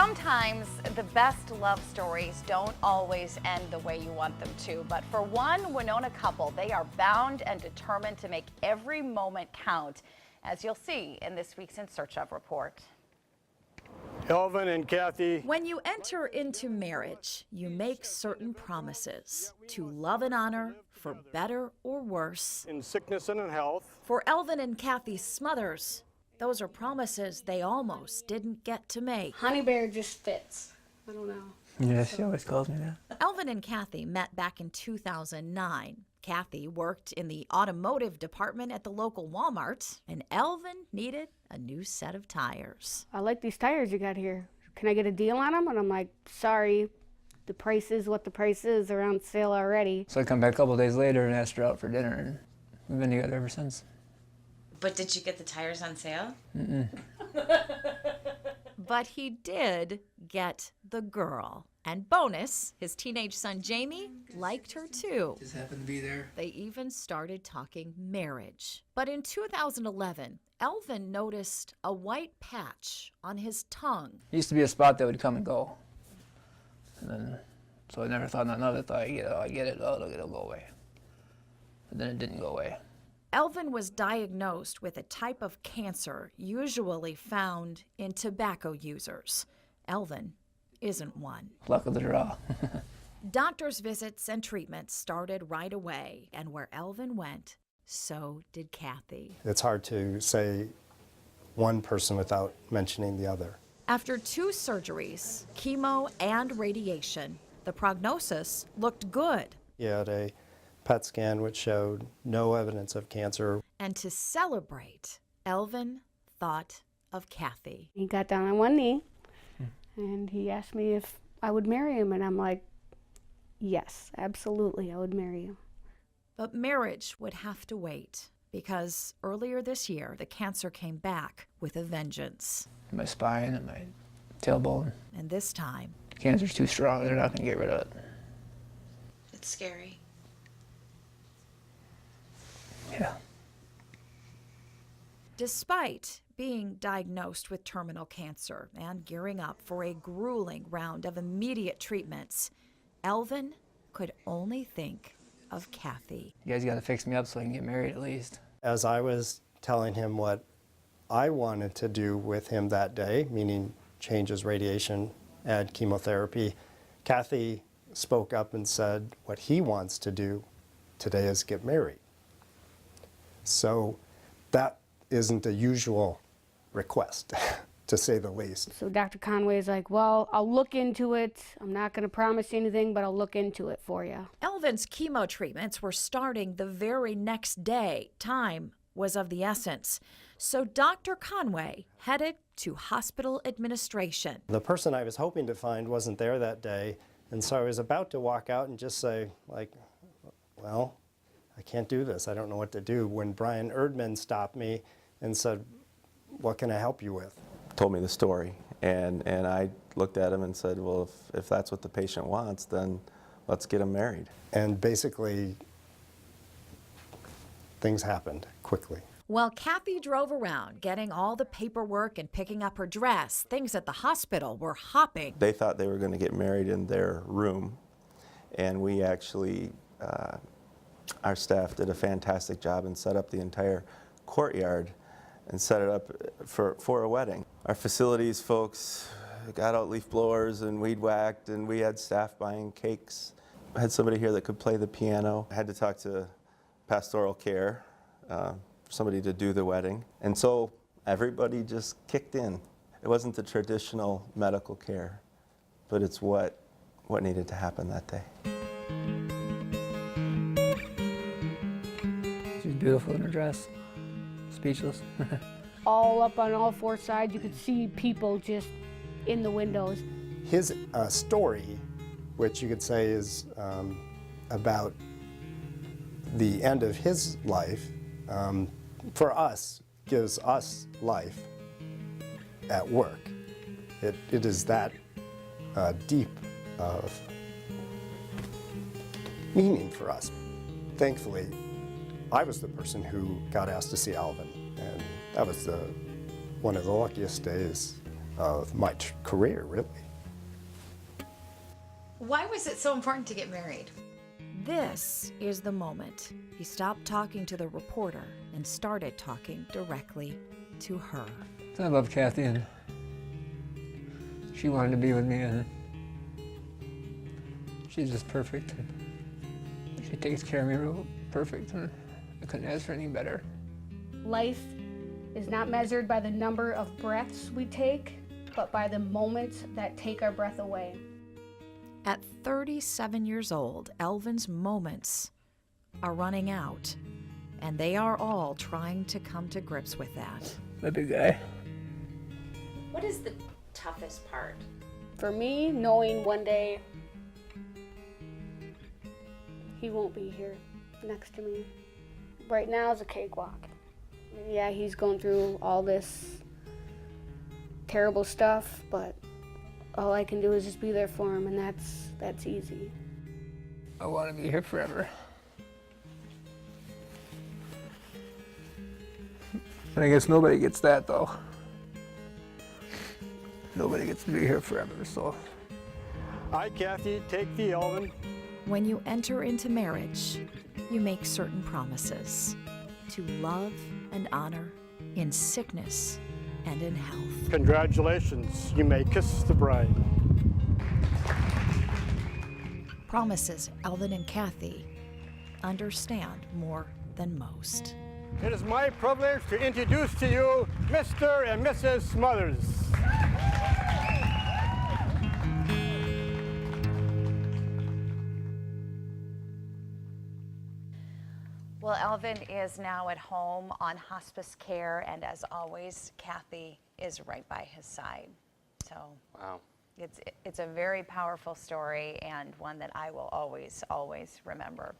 Sometimes the best love stories don't always end the way you want them to, but for one Winona couple, they are bound and determined to make every moment count, as you'll see in this week's In Search Of report. Elvin and Kathy. When you enter into marriage, you make certain promises to love and honor, for better or worse. In sickness and in health. For Elvin and Kathy Smothers, those are promises they almost didn't get to make. Honey Bear just fits. I don't know. Yeah, she always calls me that. Elvin and Kathy met back in 2009. Kathy worked in the automotive department at the local Walmart, and Elvin needed a new set of tires. I like these tires you got here. Can I get a deal on them? And I'm like, sorry, the price is what the price is. They're on sale already. So I come back a couple days later and asked her out for dinner, and we've been together ever since. But did you get the tires on sale? Mm-mm. But he did get the girl. And bonus, his teenage son Jamie liked her too. Just happened to be there. They even started talking marriage. But in 2011, Elvin noticed a white patch on his tongue. It used to be a spot that would come and go. And then, so I never thought nothing of it. Thought, I get it, it'll go away. But then it didn't go away. Elvin was diagnosed with a type of cancer usually found in tobacco users. Elvin isn't one. Luck of the draw. Doctors' visits and treatments started right away, and where Elvin went, so did Kathy. It's hard to say one person without mentioning the other. After 2 surgeries, chemo and radiation, the prognosis looked good. He had a PET scan which showed no evidence of cancer. And to celebrate, Elvin thought of Kathy. He got down on one knee and he asked me if I would marry him. And I'm like, yes, absolutely, I would marry you. But marriage would have to wait because earlier this year, the cancer came back with a vengeance. My spine and my tailbone. And this time, Cancer's too strong. They're not going to get rid of it. It's scary. Yeah. despite being diagnosed with terminal cancer and gearing up for a grueling round of immediate treatments, Elvin could only think of Kathy. You guys got to fix me up so I can get married at least. As I was telling him what I wanted to do with him that day, meaning change his radiation, add chemotherapy, Kathy spoke up and said what he wants to do today is get married. So that isn't a usual request, to say the least. So Dr. Conway is like, well, I'll look into it. I'm not going to promise anything, but I'll look into it for you. Elvin's chemo treatments were starting the very next day. Time was of the essence. So Dr. Conway headed to hospital administration. The person I was hoping to find wasn't there that day, and so I was about to walk out and just say, like, well, I can't do this. I don't know what to do, when Brian Erdman stopped me and said, what can I help you with? Told me the story, and I looked at him and said, well, if that's what the patient wants, then let's get him married. And basically, things happened quickly. While Kathy drove around getting all the paperwork and picking up her dress, things at the hospital were hopping. They thought they were going to get married in their room, and we actually, our staff did a fantastic job and set up the entire courtyard and set it up for a wedding. Our facilities folks got out leaf blowers and weed whacked, and we had staff buying cakes. I had somebody here that could play the piano. I had to talk to pastoral care, somebody to do the wedding. And so everybody just kicked in. It wasn't the traditional medical care, but it's what needed to happen that day. She's beautiful in her dress. Speechless. All up on all four sides, you could see people just in the windows. His story, which you could say is about the end of his life, for us, gives us life at work. It is that deep of meaning for us. Thankfully, I was the person who got asked to see Alvin, and that was one of the luckiest days of my career, really. Why was it so important to get married? This is the moment he stopped talking to the reporter and started talking directly to her. I love Kathy, and she wanted to be with me, and she's just perfect. And she takes care of me real perfect, and I couldn't ask for any better. Life is not measured by the number of breaths we take, but by the moments that take our breath away. At 37 years old, Elvin's moments are running out, and they are all trying to come to grips with that. The big guy. What is the toughest part? For me, knowing one day he won't be here next to me. Right now is a cakewalk. Yeah, he's going through all this terrible stuff, but all I can do is just be there for him, and that's easy. I want to be here forever. And I guess nobody gets that, though. Nobody gets to be here forever, so. I, Kathy, take thee, Elvin, When you enter into marriage, you make certain promises to love and honor in sickness and in health. congratulations, you may kiss the bride. Promises Elvin and Kathy understand more than most. It is my privilege to introduce to you Mr. and Mrs. Smothers. Well, Elvin is now at home on hospice care, and as always, Kathy is right by his side. So Wow. it's a very powerful story, and one that I will always remember.